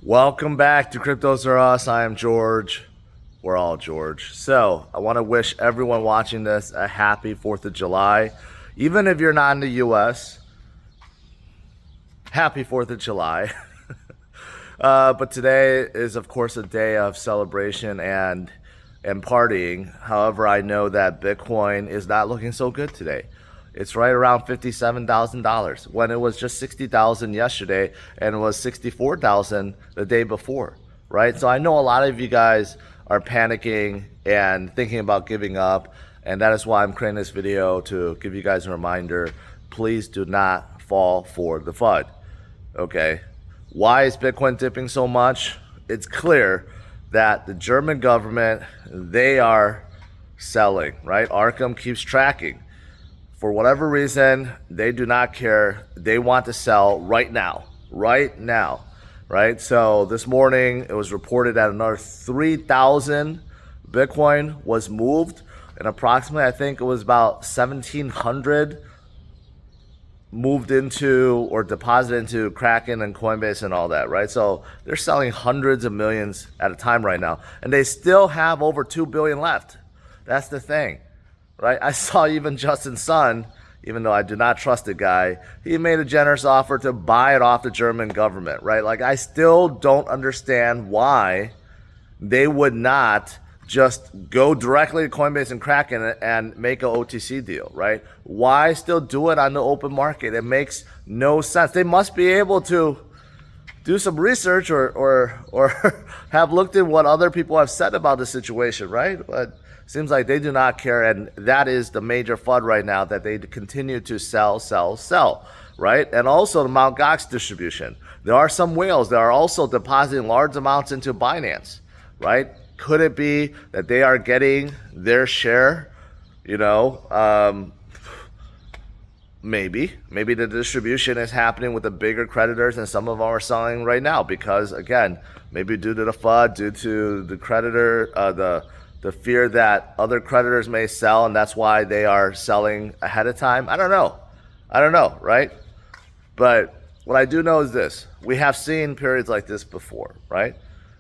Welcome back to CryptosRUs. I am George. We're all George. So I want to wish everyone watching this a happy 4th of July. Even if you're not in the US, happy 4th of July. But today is, of course, a day of celebration and partying. However, I know that Bitcoin is not looking so good today. It's right around $57,000 when it was just 60,000 yesterday and it was 64,000 the day before, right? So I know a lot of you guys are panicking and thinking about giving up, and that is why I'm creating this video to give you guys a reminder. Please do not fall for the FUD, okay? Why is Bitcoin dipping so much? It's clear that the German government, they are selling, right? Arkham keeps tracking. For whatever reason, they do not care. They want to sell right now, right? So this morning, it was reported that another 3,000 Bitcoin was moved, and approximately, I think it was about 1,700 moved into or deposited into Kraken and Coinbase and all that, right? So they're selling hundreds of millions at a time right now, and they still have over 2 billion left. That's the thing. Right? I saw even Justin Sun, even though I do not trust the guy, he made a generous offer to buy it off the German government, right? Like, I still don't understand why they would not just go directly to Coinbase and Kraken and make an OTC deal, right? Why still do it on the open market? It makes no sense. They must be able to do some research or have looked at what other people have said about the situation, right? But seems like they do not care, and that is the major FUD right now, that they continue to sell, right? And also the Mt. Gox distribution. There are some whales that are also depositing large amounts into Binance, right? Could it be that they are getting their share? Maybe the distribution is happening with the bigger creditors, and some of them are selling right now because, again, maybe due to the FUD, due to the creditor, the fear that other creditors may sell, and that's why they are selling ahead of time. I don't know, right? But what I do know is this. We have seen periods like this before, right?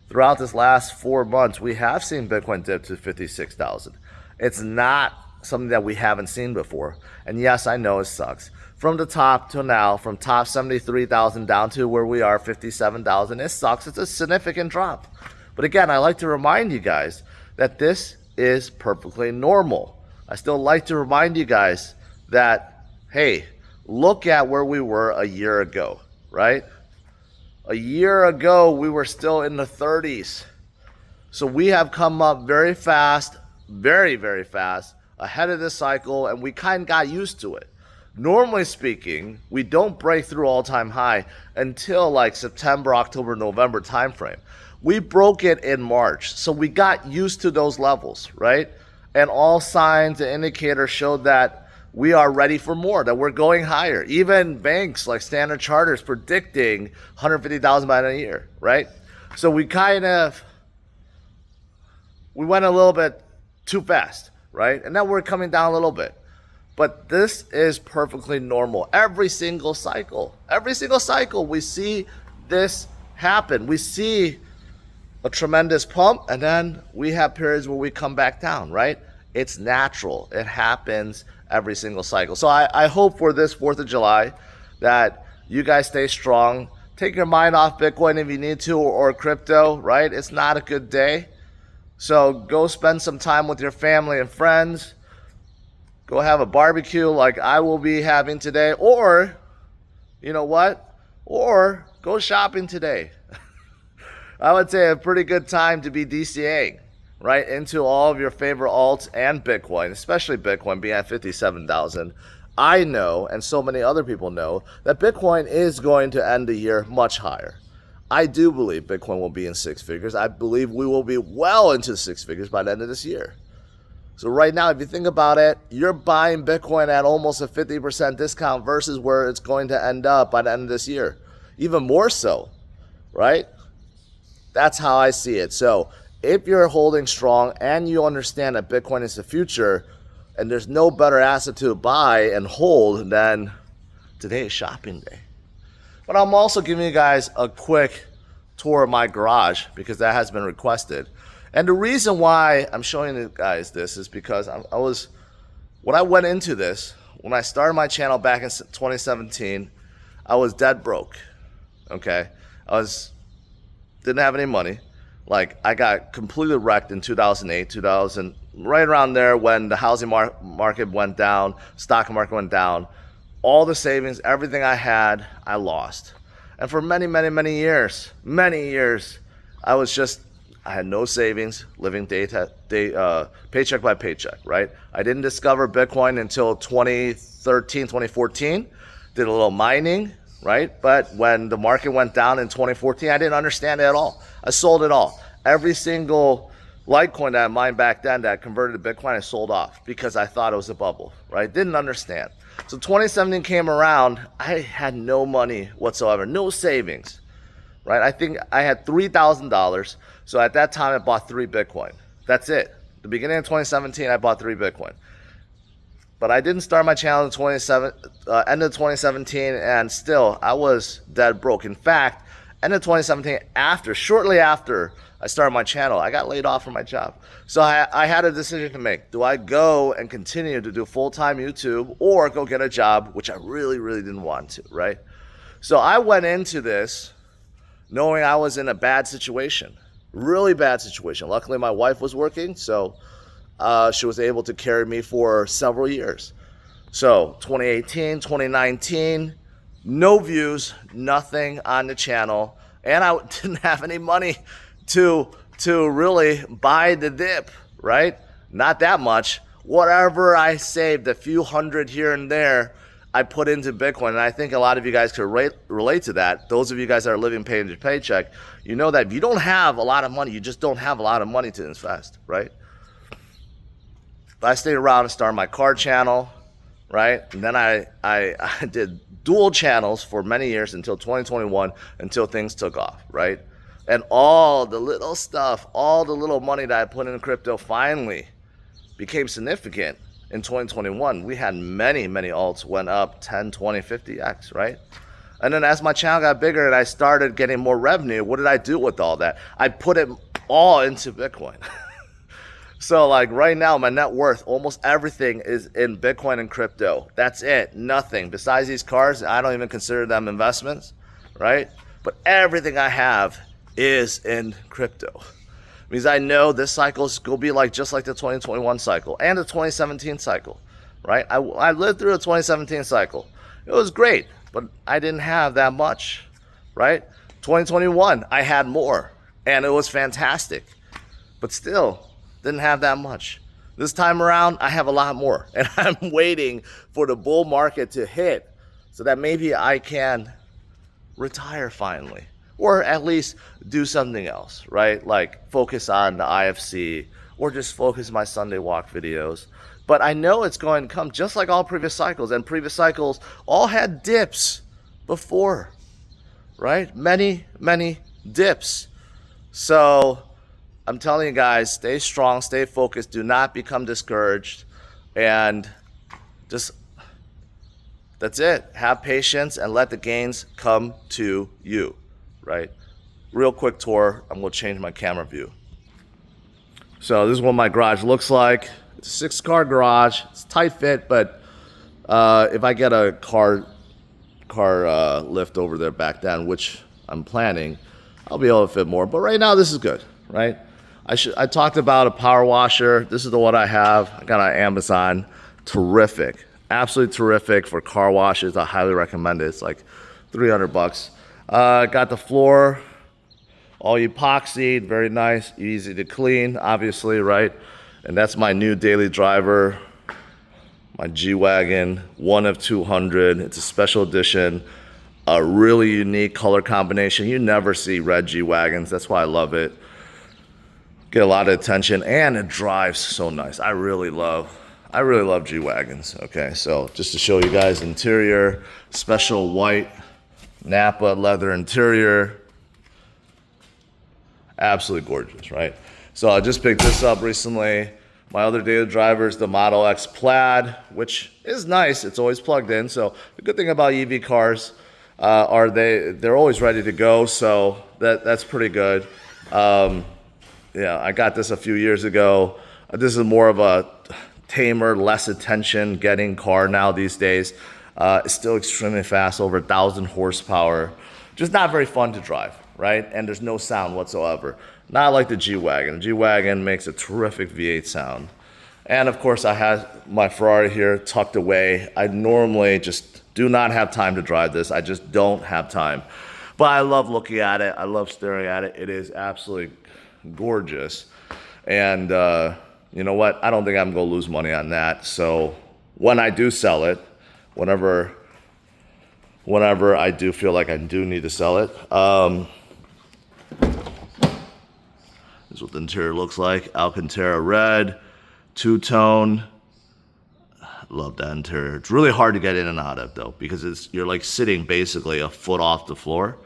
Throughout this last 4 months, we have seen Bitcoin dip to 56,000. It's not something that we haven't seen before. And yes, I know it sucks. From the top to now, from top 73,000 down to where we are, 57,000, it sucks. It's a significant drop. But again, I like to remind you guys that this is perfectly normal. I still like to remind you guys that, hey, look at where we were a year ago, right? A year ago, we were still in the 30s. So we have come up very fast, very, very fast, ahead of this cycle, and we kind of got used to it. Normally speaking, we don't break through all-time high until like September, October, November timeframe. We broke it in March, so we got used to those levels, right? And all signs and indicators showed that we are ready for more, that we're going higher. Even banks like Standard Chartered is predicting 150,000 by the end of the year, right? So we went a little bit too fast, right? And now we're coming down a little bit. But this is perfectly normal. Every single cycle, we see this happen. We see a tremendous pump, and then we have periods where we come back down, right? It's natural. It happens every single cycle. So I hope for this 4th of July that you guys stay strong. Take your mind off Bitcoin if you need to, or crypto, right? It's not a good day. So go spend some time with your family and friends. Go have a barbecue like I will be having today, or, you know what? Or go shopping today. I would say a pretty good time to be DCAing, right, into all of your favorite alts and Bitcoin, especially Bitcoin being at 57,000. I know, and so many other people know, that Bitcoin is going to end the year much higher. I do believe Bitcoin will be in 6 figures. I believe we will be well into 6 figures by the end of this year. So right now, if you think about it, you're buying Bitcoin at almost a 50% discount versus where it's going to end up by the end of this year. Even more so, right? That's how I see it. So if you're holding strong and you understand that Bitcoin is the future, and there's no better asset to buy and hold than today's shopping day. But I'm also giving you guys a quick tour of my garage because that has been requested. And the reason why I'm showing you guys this is because when I went into this, when I started my channel back in 2017, I was dead broke. Okay, didn't have any money. Like, I got completely wrecked in 2008, 2000, right around there when the housing market went down, stock market went down. All the savings, everything I had, I lost. And for many, many, many years, I had no savings, living paycheck by paycheck, right? I didn't discover Bitcoin until 2013, 2014. Did a little mining, right? But when the market went down in 2014, I didn't understand it at all. I sold it all. Every single Litecoin that I mined back then that converted to Bitcoin, I sold off because I thought it was a bubble, right? Didn't understand. So 2017 came around, I had no money whatsoever, no savings, right? I think I had $3,000. So at that time, I bought 3 Bitcoin. That's it. The beginning of 2017, I bought 3 Bitcoin. But I didn't start my channel in end of 2017, and still, I was dead broke. In fact, end of 2017, shortly after I started my channel, I got laid off from my job. So I had a decision to make. Do I go and continue to do full-time YouTube or go get a job, which I really, really didn't want to, right? So I went into this knowing I was in a bad situation, really bad situation. Luckily, my wife was working, so she was able to carry me for several years. So 2018, 2019, no views, nothing on the channel, and I didn't have any money to really buy the dip, right? Not that much. Whatever I saved, a few hundred here and there, I put into Bitcoin, and I think a lot of you guys could relate to that. Those of you guys that are living paycheck, you know that if you don't have a lot of money, you just don't have a lot of money to invest, right? But I stayed around and started my car channel, right? And then I did dual channels for many years until 2021, until things took off, right? And all the little stuff, all the little money that I put in crypto finally became significant in 2021. We had many alts went up 10, 20, 50x, right? And then as my channel got bigger and I started getting more revenue, what did I do with all that? I put it all into Bitcoin. So like right now, my net worth, almost everything is in Bitcoin and crypto. That's it, nothing. Besides these cars, I don't even consider them investments, right? But everything I have is in crypto. Means I know this cycle is going to be just like the 2021 cycle and the 2017 cycle, right? I lived through the 2017 cycle. It was great, but I didn't have that much, right? 2021, I had more, and it was fantastic, but still didn't have that much. This time around, I have a lot more, and I'm waiting for the bull market to hit so that maybe I can retire finally. Or at least do something else, right? Like focus on the IFC or just focus my Sunday walk videos. But I know it's going to come just like all previous cycles, and previous cycles all had dips before, right? Many dips. So I'm telling you guys, stay strong, stay focused, do not become discouraged, and just, that's it. Have patience and let the gains come to you. Right? Real quick tour. I'm going to change my camera view. So this is what my garage looks like. It's a 6-car garage. It's tight fit, but if I get a car lift over there back then, which I'm planning, I'll be able to fit more. But right now, this is good, right? I talked about a power washer. This is the one I have. I got on Amazon. Terrific. Absolutely terrific for car washes. I highly recommend it. It's like $300. Got the floor all epoxied, very nice, easy to clean, obviously, right? And that's my new daily driver, my G-Wagon, one of 200. It's a special edition, a really unique color combination. You never see red G-Wagons. That's why I love it. Get a lot of attention, and it drives so nice. I really love G-Wagons. Okay, so just to show you guys interior, special white Napa leather interior, absolutely gorgeous, right? So I just picked this up recently. My other daily driver is the Model X Plaid, which is nice. It's always plugged in. So the good thing about EV cars, they're always ready to go, so that's pretty good. Yeah, I got this a few years ago. This is more of a tamer, less attention getting car now these days. It's still extremely fast, over 1,000 horsepower. Just not very fun to drive, right? And there's no sound whatsoever. Not like the G-Wagon. The G-Wagon makes a terrific V8 sound. And of course, I have my Ferrari here tucked away. I normally just do not have time to drive this. I just don't have time. But I love looking at it. I love staring at it. It is absolutely gorgeous. And you know what? I don't think I'm going to lose money on that. So when I do sell it, whenever I do feel like I do need to sell it, this is what the interior looks like. Alcantara red, two-tone. Love that interior. It's really hard to get in and out of though, because you're like sitting basically a foot off the floor.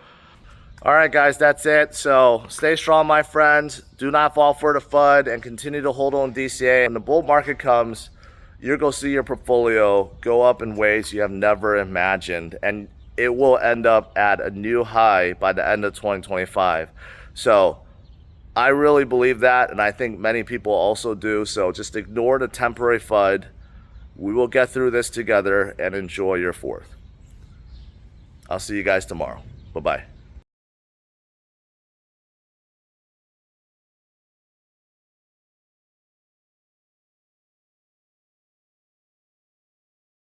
All right, guys, that's it. So stay strong, my friends. Do not fall for the FUD and continue to hold on DCA. When the bull market comes, you're going to see your portfolio go up in ways you have never imagined, and it will end up at a new high by the end of 2025. So I really believe that, and I think many people also do. So just ignore the temporary FUD. We will get through this together and enjoy your 4th. I'll see you guys tomorrow. Bye-bye.